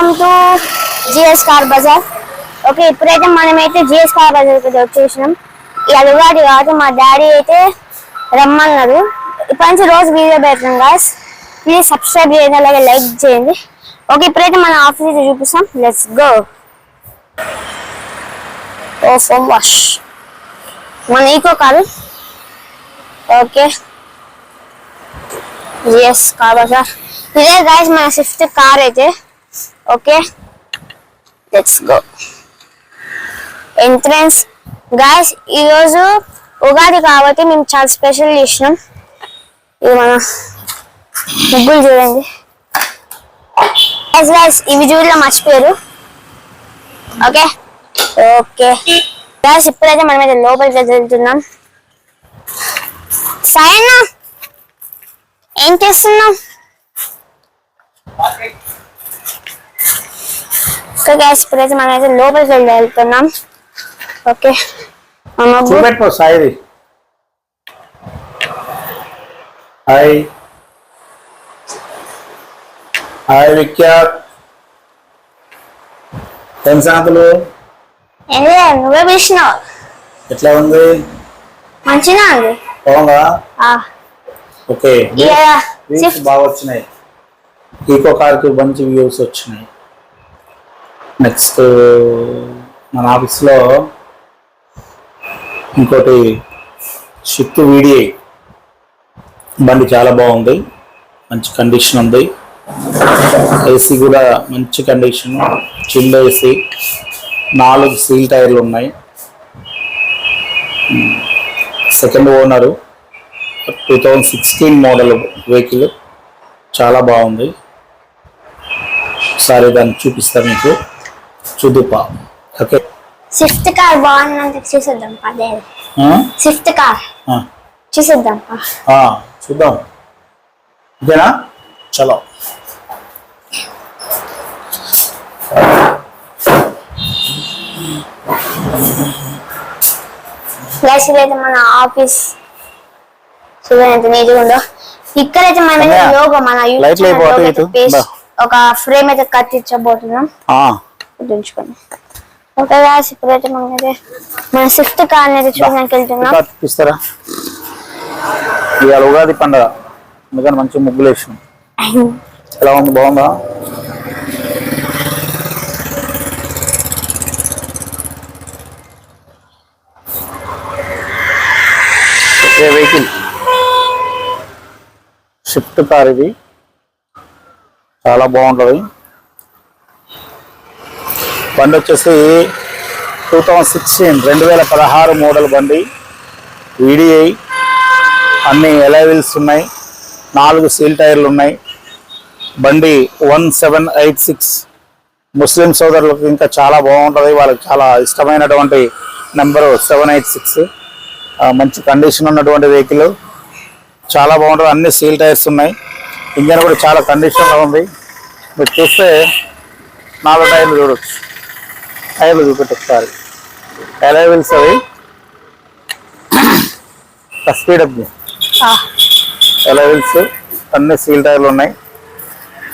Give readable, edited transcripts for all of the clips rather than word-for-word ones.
Welcome to GS car Bazaar. Okay, ఇప్పుడైతే మనమైతే GS car Bazar కి వచ్చేసినాం. ఇది ఉగాది కాదు, మా డాడీ అయితే రమ్మన్నారు. ఇప్పటి నుంచి రోజు వీడియో పెడతాం గాయ్స్. ప్లీజ్ సబ్స్క్రైబ్ చేయండి, అలాగే లైక్ చేయండి. ఓకే, ఇప్పుడైతే మన ఆఫీస్ అయితే చూపిస్తాం. Let's go. ఫోమ్ వాష్ మన eco car. Okay, GS car Bazaar ఇదే గాయ్స్ మన స్విఫ్ట్ కార్ అయితే. Okay, let's go. Entrance guys, ఈరోజు ఉగాది కాబట్టి మేము చాలా స్పెషల్ చేసినాం. ఇది మన ముగ్గులు చూడండి గాయ్స్. ఇవి చూడలే, మర్చిపోయారు. ఓకే ఓకే గాయ్స్, ఇప్పుడైతే మనమైతే లోపలికి వెళ్తున్నాం. సాయన్న ఏం చేస్తున్నాం? ఓకే గాయ్స్, ఇప్పుడైతే మనమైతే లోపలికి వెళ్తున్నాం. ఓకే, చూపెట్టుకో సాయిది. హాయ్ హాయ్ విఖ్యాత్, ఏం సంగతులు? నువ్వే పిలిచినావు. ఎట్లా ఉంది? మంచిగా ఉంది. బాగుందా? ఓకే, బాగా వచ్చినాయి. ఈకో కార్కి మంచి వ్యూస్ వచ్చినాయి. నెక్స్ట్ మన ఆఫీస్లో ఇంకోటి షిఫ్ట్ వీడిఐ బండి చాలా బాగుంది, మంచి కండిషన్ ఉంది. ఏసీ కూడా మంచి కండిషన్, చిల్ ఏసీ, 4 సీల్ టైర్లు ఉన్నాయి. సెకండ్ ఓనరు, 2016 మోడల్ వెహికల్, చాలా బాగుంది. ఒకసారి దాన్ని చూపిస్తా మీకు, చూదుపా. ఓకే, స్విఫ్ట్ కార్ బాగుందంటే చూసేద్దాం. అదే స్విఫ్ట్ కార్ చూసేద్దాం. చూద్దాం, ఓకేనా? చలో. ఇదైతే మన ఆఫీస్ చూడండి ఎంత నీట్గా ఉందో. ఇక్కడైతే మన లోగో, మన ఒక ఫ్రేమ్ అయితే కట్టించబోతున్నాం. ఉంచుకోండి. ఓకే గాయ్స్, ఇప్పుడైతే మనమైతే మన స్విఫ్ట్ కార్ అయితే చూడడానికి వెళ్తున్నాం. ఇవాళ ఉగాది పండుగ, అందుకని మంచి ముగ్గులు వేసినాం. ఎలా ఉంది? బాగుందా? వెహికల్ షిఫ్ట్ కార్, ఇది చాలా బాగుంటుంది. బండి వచ్చేసి 2016 మోడల్ బండి, వీడిఐ, అన్ని ఎలైవిల్స్ ఉన్నాయి, 4 సీల్ టైర్లు ఉన్నాయి. బండి 1786. ముస్లిం సోదరులకు ఇంకా చాలా బాగుంటుంది, వాళ్ళకి చాలా ఇష్టమైనటువంటి నెంబరు 786. మంచి కండిషన్ ఉన్నటువంటి వెహికల్, చాలా బాగుంటుంది. అన్ని సీల్ టైర్స్ ఉన్నాయి. ఇంజన్ కూడా చాలా కండిషన్లో ఉంది. మీరు చూస్తే 4 టైర్లు చూడవచ్చు. టైర్లు చూపెట్టు ఒకసారి. ఎలైవిల్స్ అవి స్పీడప్ ఎలైవిల్స్, అన్ని సీల్ టైర్లు ఉన్నాయి.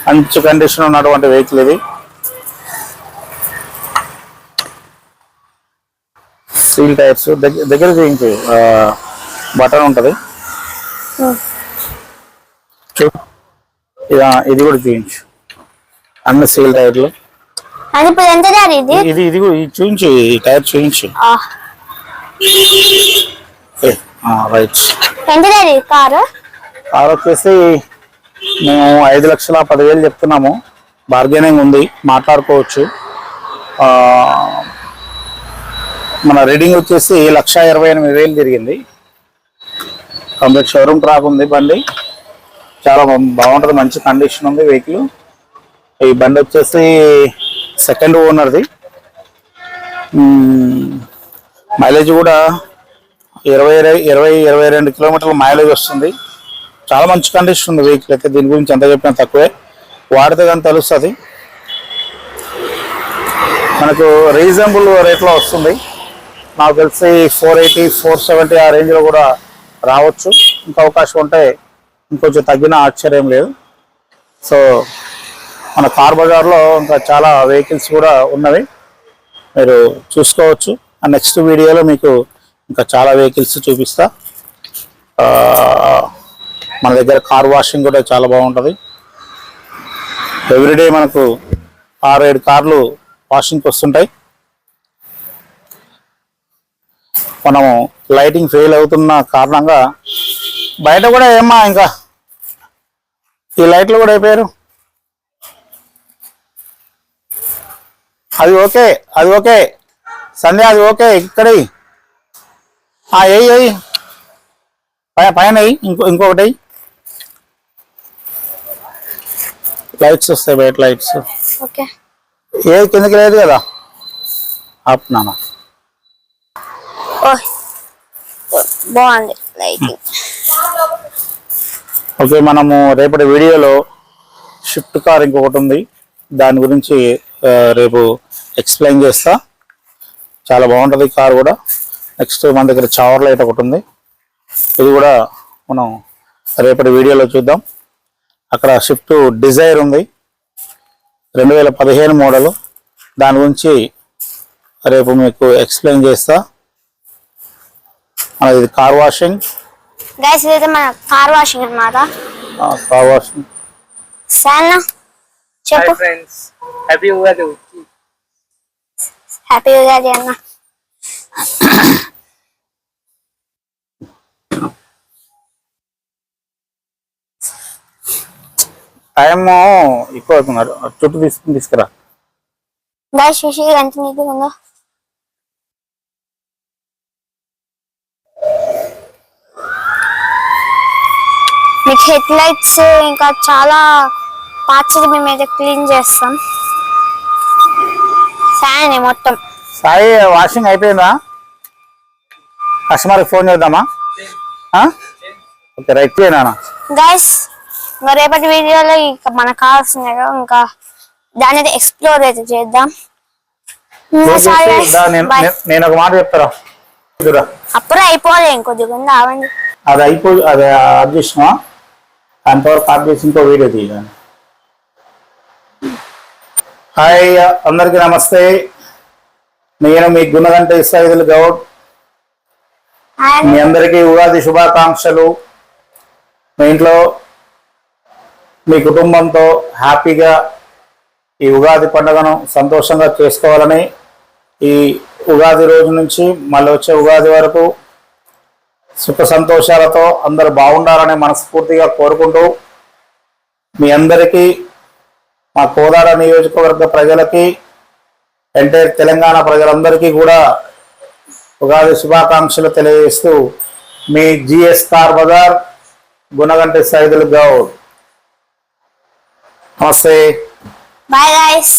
మంచి కండిషన్ ఉన్నటువంటి వెహికల్ ఇది. సీల్ టైర్స్ దగ్గర చేయించు, బటన్ ఉంటుంది. ఇది కూడా చేయించు, అన్ని సీల్ టైర్లు. ఇది చూయించు, ఈ టైర్ చూయించు. రైట్. కార్ వచ్చేసి మేము 5,10,000 చెప్తున్నాము. బార్గెనింగ్ ఉంది, మాట్లాడుకోవచ్చు. మన రీడింగ్ వచ్చేసి 1,28,000 జరిగింది. కంప్లీట్ షోరూమ్ ట్రాక్ ఉంది. బండి చాలా బాగుంటుంది, మంచి కండిషన్ ఉంది వెహికల్. ఈ బండి వచ్చేసి సెకండ్ ఓనర్ది. మైలేజ్ కూడా 20-22 కిలోమీటర్ల మైలేజ్ వస్తుంది. చాలా మంచి కండిషన్ ఉంది వెహికల్ అయితే. దీని గురించి ఎంత చెప్పినా తక్కువే, వాడితే కానీ తెలుస్తుంది. మనకు రీజనబుల్ రేట్లో వస్తుంది. నాకు తెలిసి 480-470 ఆ రేంజ్లో కూడా రావచ్చు. ఇంకా అవకాశం ఉంటే ఇంకొంచెం తగ్గిన ఆశ్చర్యం లేదు. సో మన కార్ బజార్లో ఇంకా చాలా వెహికల్స్ కూడా ఉన్నవి, మీరు చూసుకోవచ్చు. నెక్స్ట్ వీడియోలో మీకు ఇంకా చాలా వెహికల్స్ చూపిస్తా. మన దగ్గర కార్ వాషింగ్ కూడా చాలా బాగుంటుంది. ఎవ్రీడే మనకు 6-7 కార్లు వాషింగ్కి వస్తుంటాయి. మనము లైటింగ్ ఫెయిల్ అవుతున్న కారణంగా బయట కూడా ఏమా ఇంకా ఈ లైట్లు కూడా అయిపోయారు. అది ఓకే, అది ఓకే సంధ్య, అది ఓకే. ఇక్కడి ఎయ్యి పైన ఇంకొకటి లైట్స్ వస్తాయి, బయట లైట్స్. ఓకే, ఏది కిందకి లేదు కదా, ఆపునానా. బాగుంది లైటింగ్. ఓకే, మనము రేపటి వీడియోలో షిఫ్ట్ కార్ ఇంకొకటి ఉంది, దాని గురించి రేపు ఎక్స్ప్లెయిన్ చేస్తా. చాలా బాగుంటుంది కార్ కూడా. నెక్స్ట్ మన దగ్గర చవర్ లైట్ ఒకటి ఉంది, ఇది కూడా మనం రేపటి వీడియోలో చూద్దాం. అక్కడ షిఫ్ట్ డిజైర్ ఉంది, 2015 మోడలు, దాని గురించి రేపు మీకు ఎక్స్ప్లెయిన్ చేస్తా. ఇది కార్ వాషింగ్ గైస్, ఇదైతే మన కార్ వాషింగ్ అన్నమాట. Car washing. సానా చెప్పు. Hi friends, happy Ugadi. Happy Ugadi అన్న. టైం ఎక్కువ అవుతున్నారు, చుట్టూ తీసుకురా. గైస్ చూసి ఎంత నీట్గా ఉందో. మీకు హెడ్ లైట్స్ ఇంకా చాలా పార్ట్స్ మేమైతే క్లీన్ చేస్తాం. సాయనే మొత్తం. సాయి వాషింగ్ అయిపోయిందా? కస్టమర్కి ఫోన్ చేద్దామా? ఓకే, రైట్ చేయనా. గైస్, ఇంకా రేపటి వీడియోలో ఇంకా మనకు కావాల్సినవి ఇంకా దాని అయితే ఎక్స్ప్లోర్ అయితే చేద్దాం. నేను ఒక మాట చెప్తారా, అప్పుడే అయిపోలే, ఇంకొద్దిగా ఉంది ఆవండి. అది అది ఆఫ్ చేసినా, అంతవరకు ఆఫ్ చేసి ఇంకో వీడియో తీయాలి. హాయ్ అందరికీ నమస్తే, నేను మీ గుణగంట ఇస్రాయిల్ గౌడ్. మీ అందరికీ ఉగాది శుభాకాంక్షలు. మీ ఇంట్లో మీ కుటుంబంతో హ్యాపీగా ఈ ఉగాది పండుగను సంతోషంగా చేసుకోవాలని, ఈ ఉగాది రోజు నుంచి మళ్ళీ వచ్చే ఉగాది వరకు సుఖ సంతోషాలతో అందరూ బాగుండాలని మనస్ఫూర్తిగా కోరుకుంటూ, మీ అందరికీ, మా కోదాడ నియోజకవర్గ ప్రజలకి, ఎంటైర్ తెలంగాణ ప్రజలందరికీ కూడా ఉగాది శుభాకాంక్షలు తెలియజేస్తూ, మీ జిఎస్ కార్ బజార్, గుణగంటి సైదుల్ గౌడ్. నమస్తే. Bye guys.